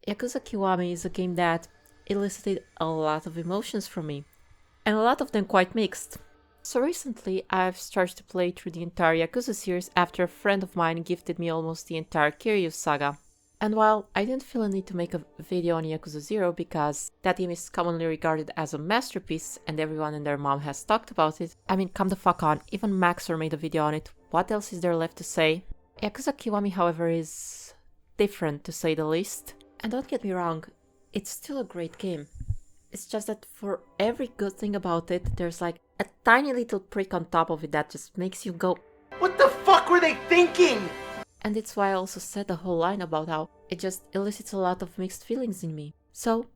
Yakuza Kiwami is a game that elicited a lot of emotions from me, and a lot of them quite mixed. So recently, I've started to play through the entire Yakuza series after a friend of mine gifted me almost the entire Kiryu saga. And while I didn't feel a need to make a video on Yakuza 0 because that game is commonly regarded as a masterpiece and everyone and their mom has talked about it, I mean, come the fuck on, even Maxor made a video on it, what else is there left to say? Yakuza Kiwami, however, is different to say the least. And don't get me wrong, it's still a great game. It's just that for every good thing about it, there's like a tiny little prick on top of it that just makes you go, what the fuck were they thinking? And it's why I also said the whole line about how it just elicits a lot of mixed feelings in me. So,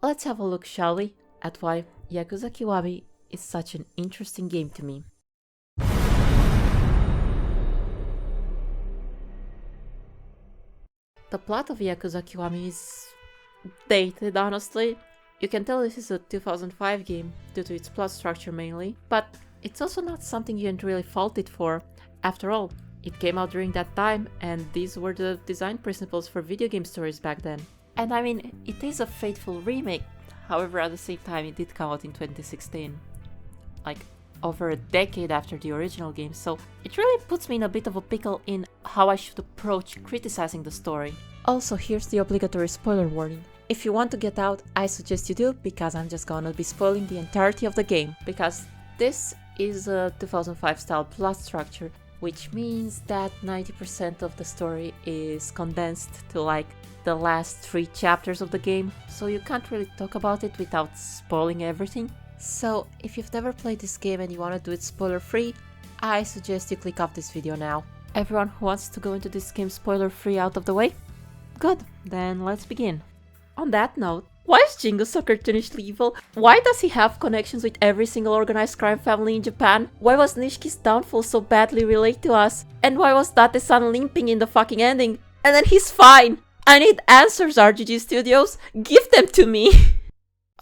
let's have a look, shall we, at why Yakuza Kiwami is such an interesting game to me. The plot of Yakuza Kiwami is dated, honestly. You can tell this is a 2005 game due to its plot structure mainly, but it's also not something you can really fault it for. After all, it came out during that time, and these were the design principles for video game stories back then. And I mean, it is a faithful remake, however at the same time it did come out in 2016. Like, over a decade after the original game, so it really puts me in a bit of a pickle in how I should approach criticizing the story. Also, here's the obligatory spoiler warning. If you want to get out, I suggest you do, because I'm just gonna be spoiling the entirety of the game, because this is a 2005 style plot structure, which means that 90% of the story is condensed to like the last 3 chapters of the game, so you can't really talk about it without spoiling everything. So if you've never played this game and you want to do it spoiler free, I suggest you click off this video now. Everyone who wants to go into this game spoiler free out of the way? Good, then let's begin. On that note, why is Jingo so cartoonishly evil? Why does he have connections with every single organized crime family in Japan? Why was Nishiki's downfall so badly relayed to us? And why was Date-san limping in the fucking ending? And then he's fine! I need answers, RGG Studios! Give them to me!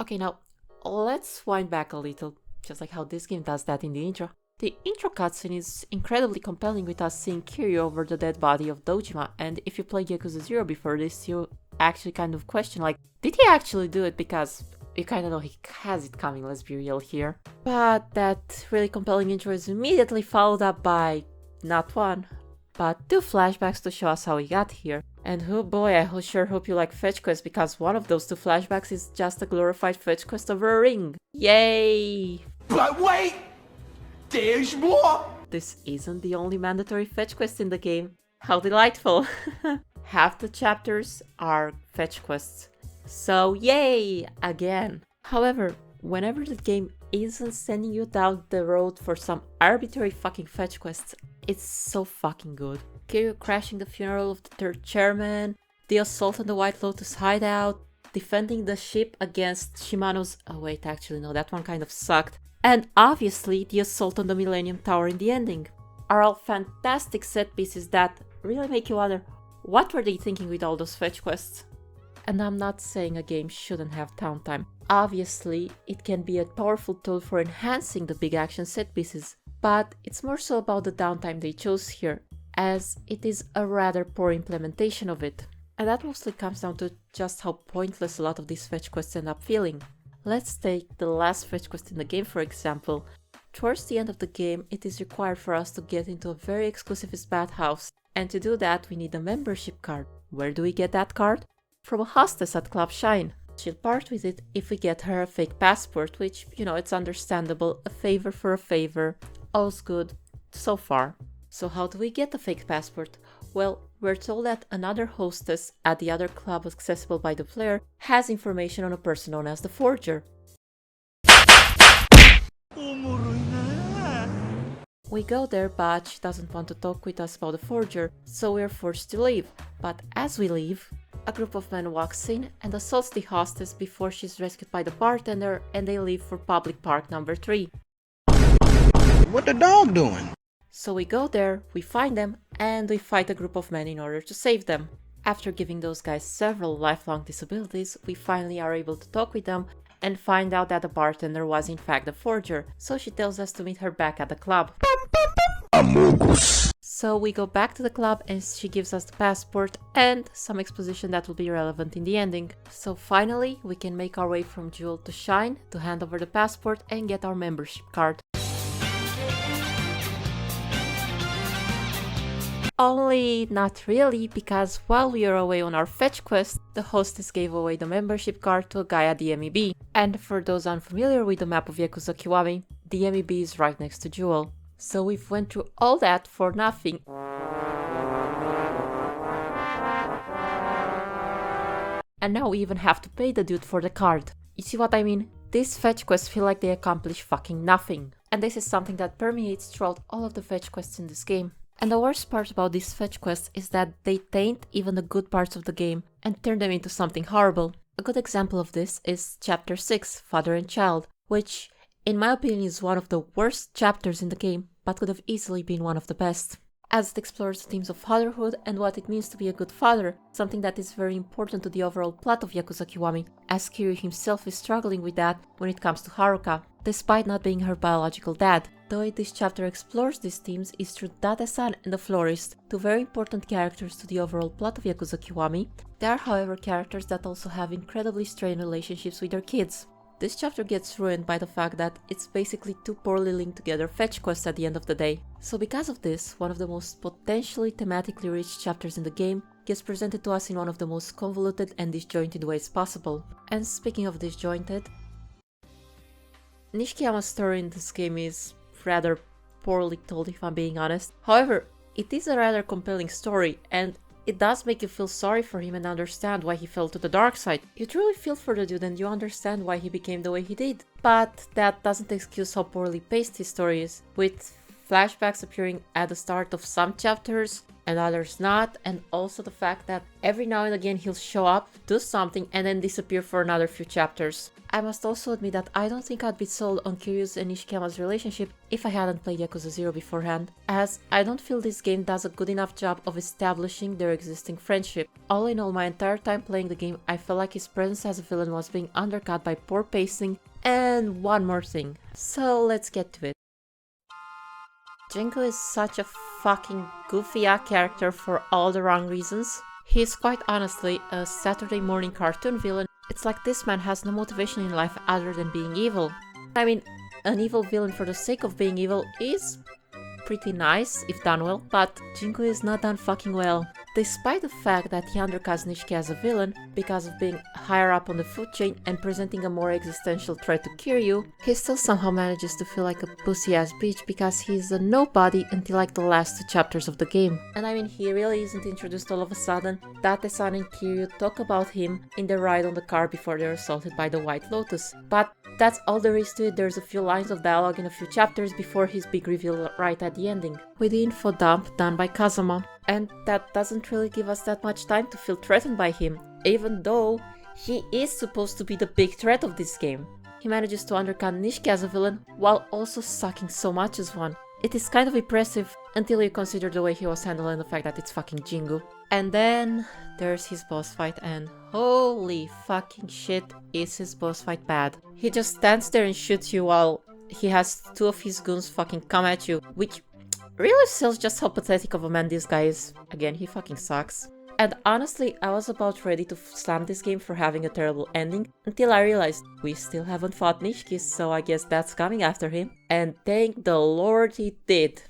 Okay, now, let's wind back a little, just like how this game does that in the intro. The intro cutscene is incredibly compelling with us seeing Kiryu over the dead body of Dojima, and if you played Yakuza 0 before this, you actually kind of question, like, did he actually do it? Because you kind of know he has it coming, let's be real here. But that really compelling intro is immediately followed up by not 1, but 2 flashbacks to show us how we got here. And oh boy, I sure hope you like fetch quests, because one of those 2 flashbacks is just a glorified fetch quest over a ring. Yay! But wait! There's more! This isn't the only mandatory fetch quest in the game. How delightful! Half the chapters are fetch quests. So yay! Again. However, whenever the game isn't sending you down the road for some arbitrary fucking fetch quests, it's so fucking good. Kiryu crashing the funeral of the 3rd chairman, the assault on the White Lotus hideout, defending the ship against Shimano's... oh wait, actually no, that one kind of sucked. And obviously the assault on the Millennium Tower in the ending are all fantastic set pieces that really make you wonder, what were they thinking with all those fetch quests? And I'm not saying a game shouldn't have downtime. Obviously, it can be a powerful tool for enhancing the big action set pieces, but it's more so about the downtime they chose here, as it is a rather poor implementation of it. And that mostly comes down to just how pointless a lot of these fetch quests end up feeling. Let's take the last fetch quest in the game, for example. Towards the end of the game, it is required for us to get into a very exclusive bathhouse, and to do that we need a membership card. Where do we get that card? From a hostess at Club Shine. She'll part with it if we get her a fake passport, which, you know, it's understandable, a favor for a favor. All's good so far. So how do we get a fake passport? Well, we're told that another hostess at the other club accessible by the player has information on a person known as the Forger. We go there, but she doesn't want to talk with us about the Forger, so we're forced to leave. But as we leave, a group of men walks in and assaults the hostess before she's rescued by the bartender, and they leave for public park number 3. What the dog doing? So we go there, we find them, and we fight a group of men in order to save them. After giving those guys several lifelong disabilities, we finally are able to talk with them and find out that the bartender was in fact the Forger, so she tells us to meet her back at the club. Amogus. So we go back to the club and she gives us the passport and some exposition that will be relevant in the ending. So finally, we can make our way from Jewel to Shine to hand over the passport and get our membership card. Only not really, because while we are away on our fetch quest, the hostess gave away the membership card to a guy at the MEB. And for those unfamiliar with the map of Yakuza Kiwami, the MEB is right next to Jewel. So we've went through all that for nothing. And now we even have to pay the dude for the card. You see what I mean? These fetch quests feel like they accomplish fucking nothing. And this is something that permeates throughout all of the fetch quests in this game. And the worst part about these fetch quests is that they taint even the good parts of the game and turn them into something horrible. A good example of this is Chapter 6, Father and Child, which, in my opinion, is one of the worst chapters in the game, but could have easily been one of the best, as it explores the themes of fatherhood and what it means to be a good father, something that is very important to the overall plot of Yakuza Kiwami, as Kiryu himself is struggling with that when it comes to Haruka, despite not being her biological dad. The way this chapter explores these themes is through Date-san and the Florist, two very important characters to the overall plot of Yakuza Kiwami. They are, however, characters that also have incredibly strained relationships with their kids. This chapter gets ruined by the fact that it's basically two poorly linked together fetch quests at the end of the day. So because of this, one of the most potentially thematically rich chapters in the game gets presented to us in one of the most convoluted and disjointed ways possible. And speaking of disjointed, Nishikiyama's story in this game is rather poorly told, if I'm being honest. However, it is a rather compelling story, and it does make you feel sorry for him and understand why he fell to the dark side. You truly feel for the dude and you understand why he became the way he did. But that doesn't excuse how poorly paced his story is, with flashbacks appearing at the start of some chapters and others not, and also the fact that every now and again he'll show up, do something, and then disappear for another few chapters. I must also admit that I don't think I'd be sold on Kiryu's and Nishikiyama's relationship if I hadn't played Yakuza 0 beforehand, as I don't feel this game does a good enough job of establishing their existing friendship. All in all, my entire time playing the game, I felt like his presence as a villain was being undercut by poor pacing and one more thing. So let's get to it. Jingu is such a fucking goofy-ass character for all the wrong reasons. He is quite honestly a Saturday morning cartoon villain. It's like this man has no motivation in life other than being evil. I mean, an evil villain for the sake of being evil is pretty nice if done well, but Jingu is not done fucking well. Despite the fact that he undercuts Nishiki as a villain because of being higher up on the food chain and presenting a more existential threat to Kiryu, he still somehow manages to feel like a pussy-ass bitch because he's a nobody until like the last two chapters of the game. And I mean, he really isn't introduced all of a sudden. Date-san and Kiryu talk about him in the ride on the car before they're assaulted by the White Lotus. But that's all there is to it. There's a few lines of dialogue in a few chapters before his big reveal right at the ending, with the info dump done by Kazama. And that doesn't really give us that much time to feel threatened by him, even though he is supposed to be the big threat of this game. He manages to undercut Nishiki as a villain while also sucking so much as one. It is kind of impressive until you consider the way he was handled and the fact that it's fucking Jingu. And then there's his boss fight, and holy fucking shit is his boss fight bad. He just stands there and shoots you while he has two of his goons fucking come at you, which really shows just how pathetic of a man this guy is. Again, he fucking sucks. And honestly, I was about ready to slam this game for having a terrible ending until I realized we still haven't fought Nishiki, so I guess that's coming after him. And thank the Lord he did.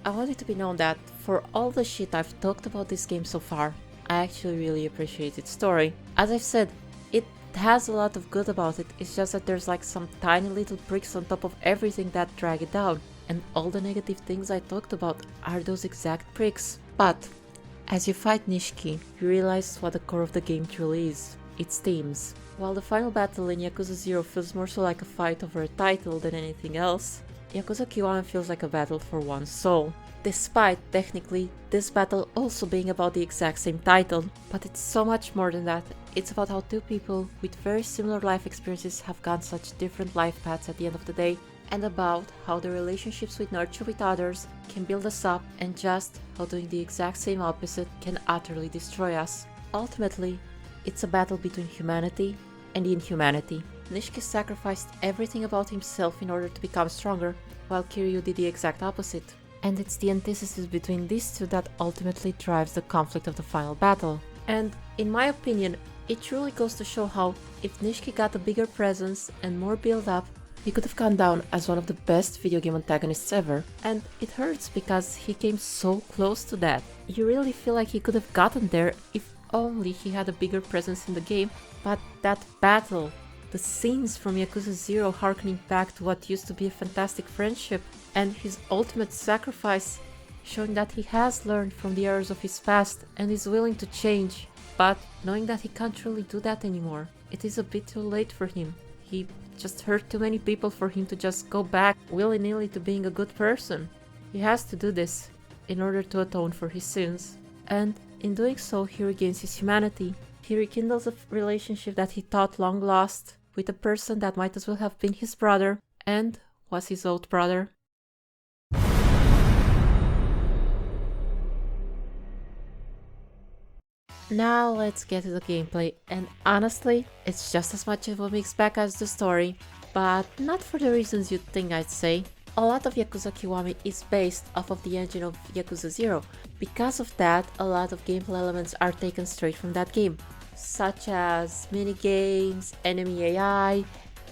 I want it to be known that, for all the shit I've talked about this game so far, I actually really appreciate its story. As I've said, it has a lot of good about it, it's just that there's like some tiny little pricks on top of everything that drag it down, and all the negative things I talked about are those exact pricks. But as you fight Nishiki, you realize what the core of the game truly is, its themes. While the final battle in Yakuza 0 feels more so like a fight over a title than anything else, Yakuza Kiwami feels like a battle for one's soul. Despite, technically, this battle also being about the exact same title, but it's so much more than that, It's about how two people with very similar life experiences have gone such different life paths at the end of the day, and about how the relationships we nurture with others can build us up, and just how doing the exact same opposite can utterly destroy us. Ultimately, it's a battle between humanity and inhumanity. Nishiki sacrificed everything about himself in order to become stronger, while Kiryu did the exact opposite. And it's the antithesis between these two that ultimately drives the conflict of the final battle. And in my opinion, it truly goes to show how, if Nishiki got a bigger presence and more build-up, he could have gone down as one of the best video game antagonists ever. And it hurts because he came so close to that. You really feel like he could have gotten there if only he had a bigger presence in the game. But that battle, the scenes from Yakuza 0 harkening back to what used to be a fantastic friendship, and his ultimate sacrifice, showing that he has learned from the errors of his past and is willing to change, but knowing that he can't really do that anymore. It is a bit too late for him. He just hurt too many people for him to just go back willy-nilly to being a good person. He has to do this in order to atone for his sins. And in doing so, he regains his humanity. He rekindles a relationship that he thought long lost with a person that might as well have been his brother and was his old brother. Now let's get to the gameplay, and honestly, it's just as much of a mixed bag as the story, but not for the reasons you'd think I'd say. A lot of Yakuza Kiwami is based off of the engine of Yakuza 0. Because of that, a lot of gameplay elements are taken straight from that game, such as minigames, enemy AI,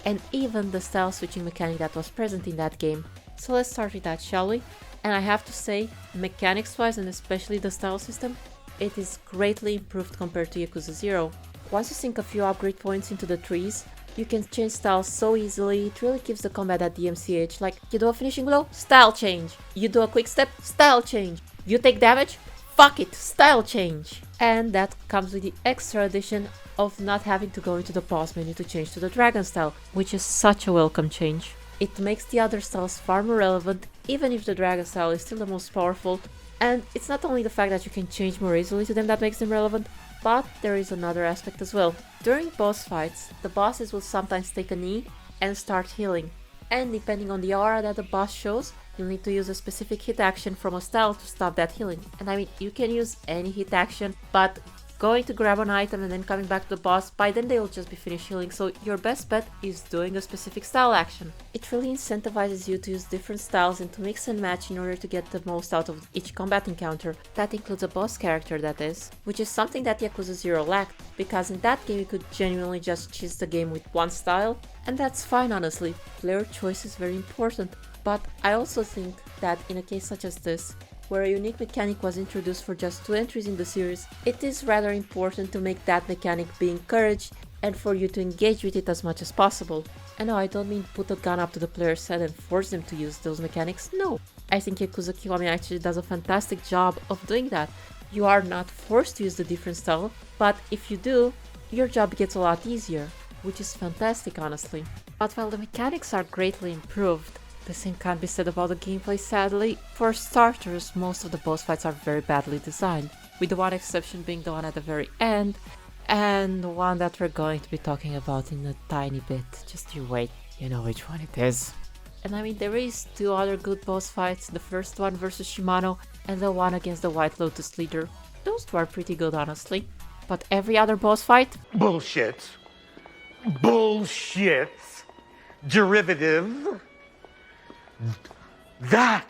and even the style switching mechanic that was present in that game. So let's start with that, shall we? And I have to say, mechanics wise and especially the style system, it is greatly improved compared to Yakuza 0. Once you sink a few upgrade points into the trees, you can change styles so easily. It really gives the combat that DMCH, like you do a finishing blow, style change. You do a quick step, style change. You take damage, fuck it, style change. And that comes with the extra addition of not having to go into the pause menu to change to the dragon style, which is such a welcome change. It makes the other styles far more relevant, even if the dragon style is still the most powerful. And it's not only the fact that you can change more easily to them that makes them relevant, but there is another aspect as well. During boss fights, the bosses will sometimes take a knee and start healing. And depending on the aura that the boss shows, you'll need to use a specific hit action from a style to stop that healing. And I mean, you can use any hit action, but going to grab an item and then coming back to the boss, by then they'll just be finished healing, so your best bet is doing a specific style action. It really incentivizes you to use different styles and to mix and match in order to get the most out of each combat encounter. That includes a boss character, that is, which is something that Yakuza 0 lacked, because in that game you could genuinely just cheese the game with one style, and that's fine honestly, player choice is very important. But I also think that in a case such as this, where a unique mechanic was introduced for just 2 entries in the series, it is rather important to make that mechanic be encouraged and for you to engage with it as much as possible. And no, I don't mean put a gun up to the player's head and force them to use those mechanics, no. I think Yakuza Kiwami actually does a fantastic job of doing that. You are not forced to use the different style, but if you do, your job gets a lot easier, which is fantastic honestly. But while the mechanics are greatly improved, the same can't be said about the gameplay sadly. For starters, most of the boss fights are very badly designed, with the one exception being the one at the very end, and the one that we're going to be talking about in a tiny bit. Just you wait, you know which one it is. And I mean, there is 2 other good boss fights, the first one versus Shimano, and the one against the White Lotus leader. Those 2 are pretty good honestly, but every other boss fight? Bullshit. Bullshit. Derivative. That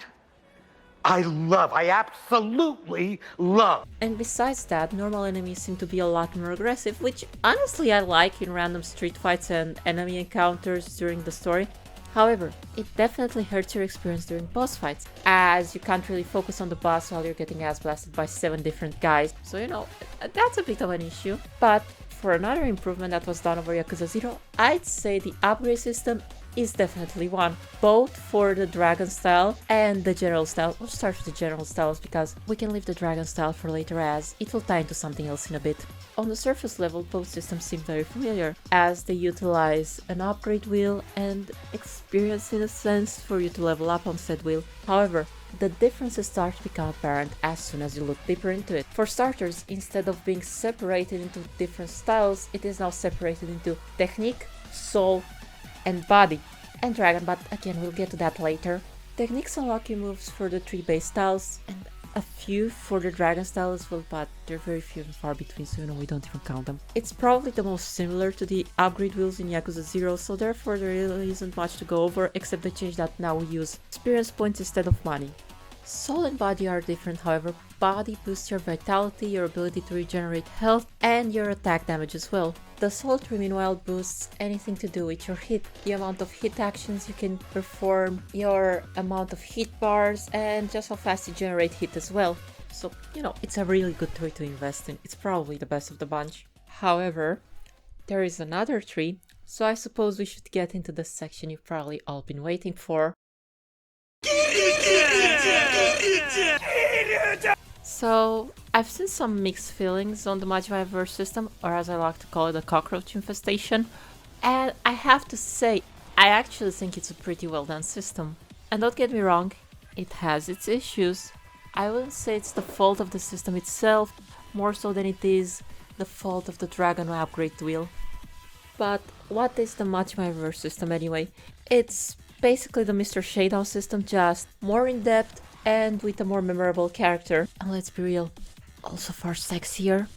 I love. I absolutely love. And besides that, normal enemies seem to be a lot more aggressive, which honestly I like in random street fights and enemy encounters during the story. However, it definitely hurts your experience during boss fights, as you can't really focus on the boss while you're getting ass blasted by 7 different guys. So you know, that's a bit of an issue. But for another improvement that was done over Yakuza 0, I'd say the upgrade system is definitely one, both for the dragon style and the general style. We'll start with the general styles because we can leave the dragon style for later, as it will tie into something else in a bit. On the surface level, both systems seem very familiar, as they utilize an upgrade wheel and experience in a sense for you to level up on said wheel. However, the differences start to become apparent as soon as you look deeper into it. For starters, instead of being separated into different styles, it is now separated into technique, soul, and body, and dragon, but again, we'll get to that later. Techniques unlock you moves for the 3 base styles, and a few for the dragon style as well, but they're very few and far between, so we don't even count them. It's probably the most similar to the upgrade wheels in Yakuza 0, so therefore there really isn't much to go over, except the change that now we use experience points instead of money. Soul and body are different, however. Body boosts your vitality, your ability to regenerate health, and your attack damage as well. The soul tree meanwhile boosts anything to do with your hit, the amount of hit actions you can perform, your amount of hit bars, and just how fast you generate hit as well. So, it's a really good tree to invest in. It's probably the best of the bunch. However, there is another tree, so I suppose we should get into the section you've probably all been waiting for. So, I've seen some mixed feelings on the Majima Verse system, or as I like to call it, the cockroach infestation, and I have to say, I actually think it's a pretty well done system. And don't get me wrong, it has its issues. I wouldn't say it's the fault of the system itself, more so than it is the fault of the Dragon upgrade wheel. But what is the Majima Verse system anyway? It's basically the Mr. Shadedown system, just more in depth and with a more memorable character. And let's be real, also far sexier.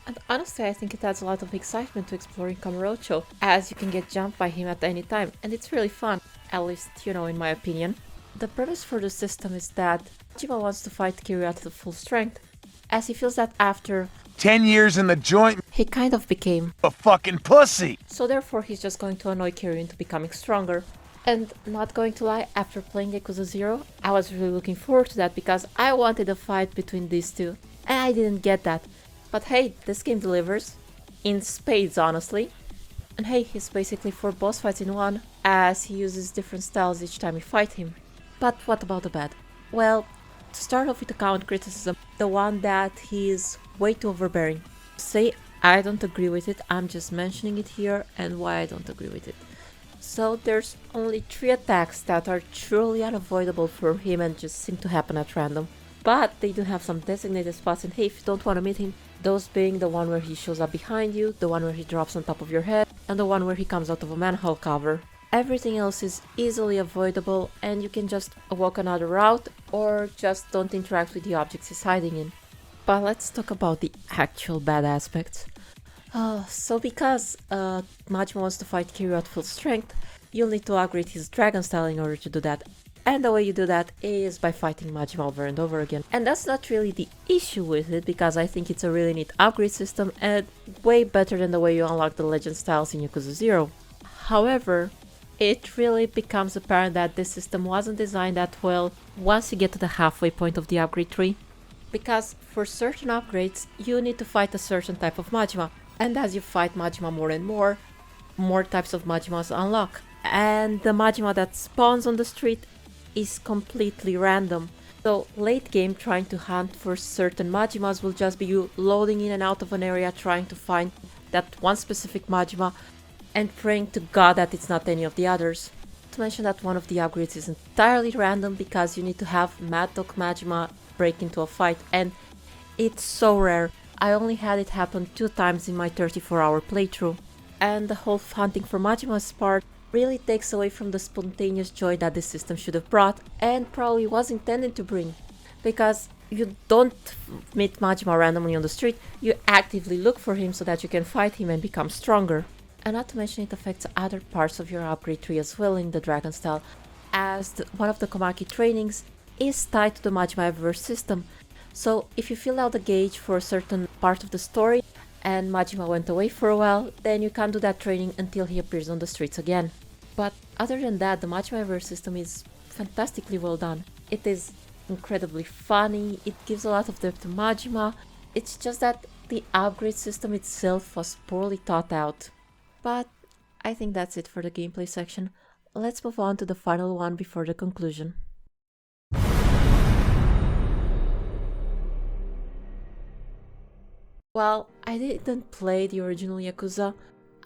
And honestly, I think it adds a lot of excitement to exploring Kamurocho, as you can get jumped by him at any time, and it's really fun, at least, in my opinion. The premise for the system is that Majima wants to fight Kiryu at full strength, as he feels that after 10 years in the joint, he kind of became a fucking pussy. So therefore he's just going to annoy Kiryu into becoming stronger. And not going to lie, after playing Yakuza 0, I was really looking forward to that because I wanted a fight between these two. And I didn't get that. But hey, this game delivers. In spades, honestly. And hey, he's basically 4 boss fights in one, as he uses different styles each time you fight him. But what about the bad? Well, to start off with the counter criticism, the one that he is way too overbearing. Say I don't agree with it, I'm just mentioning it here and why I don't agree with it. So there's only 3 attacks that are truly unavoidable for him and just seem to happen at random. But they do have some designated spots, and hey, if you don't want to meet him, those being the one where he shows up behind you, the one where he drops on top of your head, and the one where he comes out of a manhole cover. Everything else is easily avoidable and you can just walk another route or just don't interact with the objects he's hiding in. But let's talk about the actual bad aspects. So because Majima wants to fight Kiryu at full strength, you'll need to upgrade his dragon style in order to do that. And the way you do that is by fighting Majima over and over again. And that's not really the issue with it, because I think it's a really neat upgrade system and way better than the way you unlock the legend styles in Yakuza 0. However, it really becomes apparent that this system wasn't designed that well once you get to the halfway point of the upgrade tree. Because for certain upgrades, you need to fight a certain type of Majima. And as you fight Majima more and more types of Majimas unlock. And the Majima that spawns on the street is completely random. So late game, trying to hunt for certain Majimas will just be you loading in and out of an area trying to find that one specific Majima and praying to God that it's not any of the others. To mention that one of the upgrades is entirely random because you need to have Mad Dog Majima break into a fight, and it's so rare. I only had it happen 2 times in my 34-hour playthrough. And the whole hunting for Majima's part really takes away from the spontaneous joy that this system should have brought and probably was intended to bring. Because you don't meet Majima randomly on the street, you actively look for him so that you can fight him and become stronger. And not to mention it affects other parts of your upgrade tree as well in the Dragon style, as one of the Komaki trainings is tied to the Majima Verse system. So if you fill out the gauge for a certain part of the story and Majima went away for a while, then you can't do that training until he appears on the streets again. But other than that, the Majima Verse system is fantastically well done. It is incredibly funny, it gives a lot of depth to Majima. It's just that the upgrade system itself was poorly thought out. But I think that's it for the gameplay section. Let's move on to the final one before the conclusion. Well, I didn't play the original Yakuza.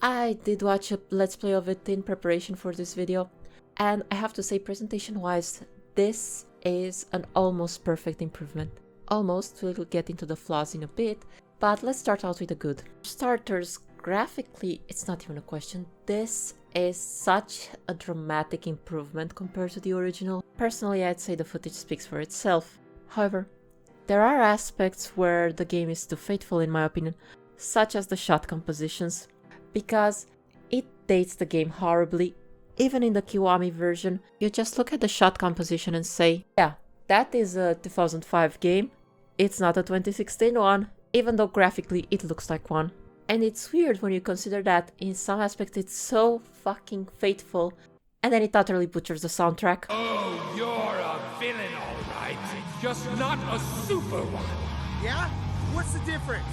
I did watch a let's play of it in preparation for this video, and I have to say, presentation wise, this is an almost perfect improvement. Almost, we'll get into the flaws in a bit, but let's start out with the good. Starters, graphically, it's not even a question. This is such a dramatic improvement compared to the original. Personally, I'd say the footage speaks for itself. However, there are aspects where the game is too faithful in my opinion, such as the shot compositions, because it dates the game horribly. Even in the Kiwami version, you just look at the shot composition and say, yeah, that is a 2005 game, it's not a 2016 one, even though graphically it looks like one. And it's weird when you consider that in some aspects it's so fucking faithful, and then it utterly butchers the soundtrack. Oh, you're a villain, all right. Just not a super one. Yeah? What's the difference?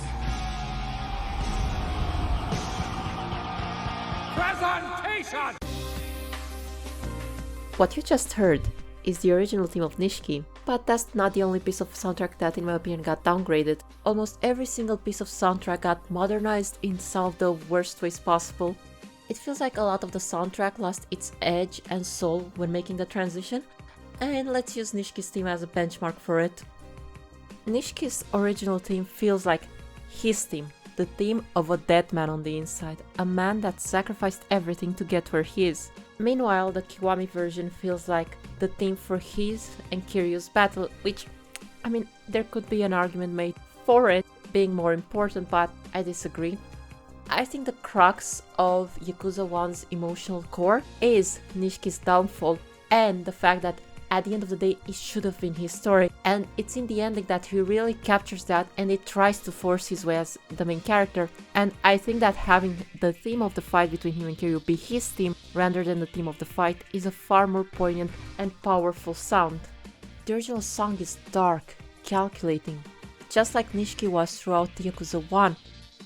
Presentation! What you just heard is the original theme of Nishiki, but that's not the only piece of soundtrack that in my opinion got downgraded. Almost every single piece of soundtrack got modernized in some of the worst ways possible. It feels like a lot of the soundtrack lost its edge and soul when making the transition, and let's use Nishiki's theme as a benchmark for it. Nishiki's original theme feels like his theme, the theme of a dead man on the inside, a man that sacrificed everything to get where he is. Meanwhile, the Kiwami version feels like the theme for his and Kiryu's battle, which, I mean, there could be an argument made for it being more important, but I disagree. I think the crux of Yakuza 1's emotional core is Nishiki's downfall and the fact that at the end of the day it should have been his story, and it's in the ending that he really captures that and it tries to force his way as the main character. And I think that having the theme of the fight between him and Kiryu be his theme rather than the theme of the fight is a far more poignant and powerful sound. The original song is dark, calculating, just like Nishiki was throughout the Yakuza 1,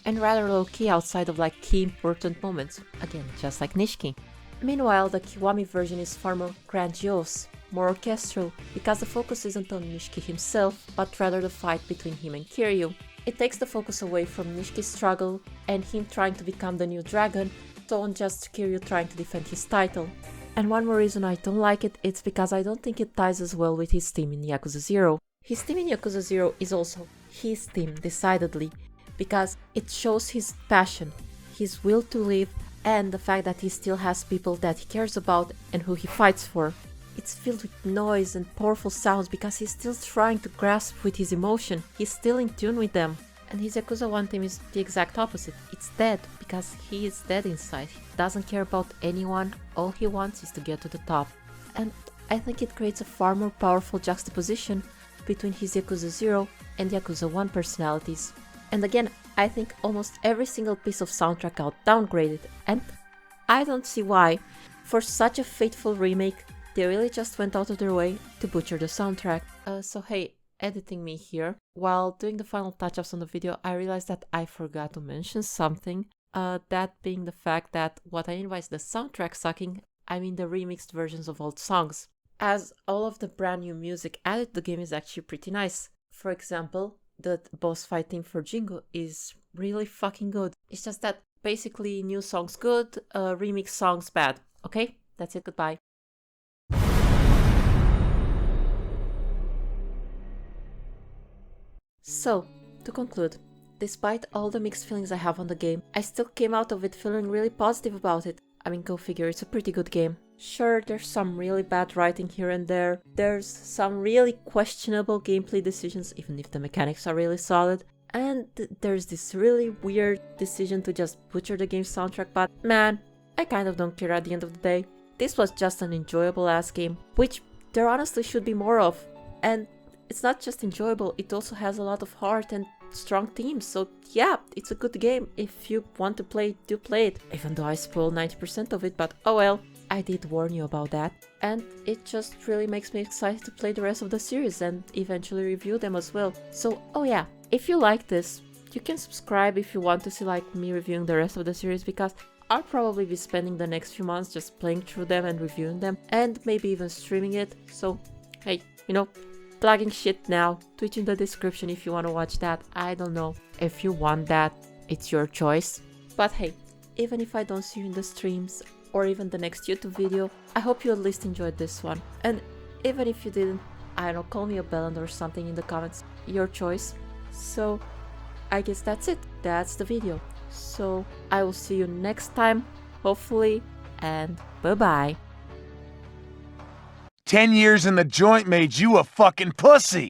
and rather low-key outside of like key important moments, again just like Nishiki. Meanwhile, the Kiwami version is far more grandiose, more orchestral, because the focus isn't on Nishiki himself, but rather the fight between him and Kiryu. It takes the focus away from Nishiki's struggle and him trying to become the new dragon, so on just Kiryu trying to defend his title. And one more reason I don't like it, it's because I don't think it ties as well with his theme in Yakuza 0. His theme in Yakuza 0 is also his theme, decidedly, because it shows his passion, his will to live, and the fact that he still has people that he cares about and who he fights for. It's filled with noise and powerful sounds because he's still trying to grasp with his emotion, he's still in tune with them. And his Yakuza 1 theme is the exact opposite. It's dead because he is dead inside. He doesn't care about anyone, all he wants is to get to the top. And I think it creates a far more powerful juxtaposition between his Yakuza 0 and Yakuza 1 personalities. And again, I think almost every single piece of soundtrack got downgraded, and I don't see why. For such a faithful remake, they really just went out of their way to butcher the soundtrack. So hey, editing me here. While doing the final touch-ups on the video, I realized that I forgot to mention something. That being the fact that what I mean by the soundtrack sucking, I mean the remixed versions of old songs. As all of the brand new music added to the game is actually pretty nice. For example, the boss fight theme for Jingo is really fucking good. It's just that basically new songs good, remix songs bad. Okay? That's it, goodbye. So, to conclude, despite all the mixed feelings I have on the game, I still came out of it feeling really positive about it. I mean, go figure, it's a pretty good game. Sure, there's some really bad writing here and there, there's some really questionable gameplay decisions, even if the mechanics are really solid, and there's this really weird decision to just butcher the game's soundtrack, but man, I kind of don't care at the end of the day. This was just an enjoyable ass game, which there honestly should be more of. And it's not just enjoyable, it also has a lot of heart and strong themes, so yeah, it's a good game. If you want to play it, do play it. Even though I spoiled 90% of it, but oh well, I did warn you about that. And it just really makes me excited to play the rest of the series and eventually review them as well. So oh yeah, if you like this, you can subscribe if you want to see like me reviewing the rest of the series, because I'll probably be spending the next few months just playing through them and reviewing them, and maybe even streaming it. So hey, you know, plugging shit now. Twitch in the description if you want to watch that. I don't know. If you want that, it's your choice. But hey, even if I don't see you in the streams or even the next YouTube video, I hope you at least enjoyed this one. And even if you didn't, I don't know, call me a bellend or something in the comments. Your choice. So, I guess that's it. That's the video. So, I will see you next time, hopefully, and bye-bye. 10 years in the joint made you a fucking pussy.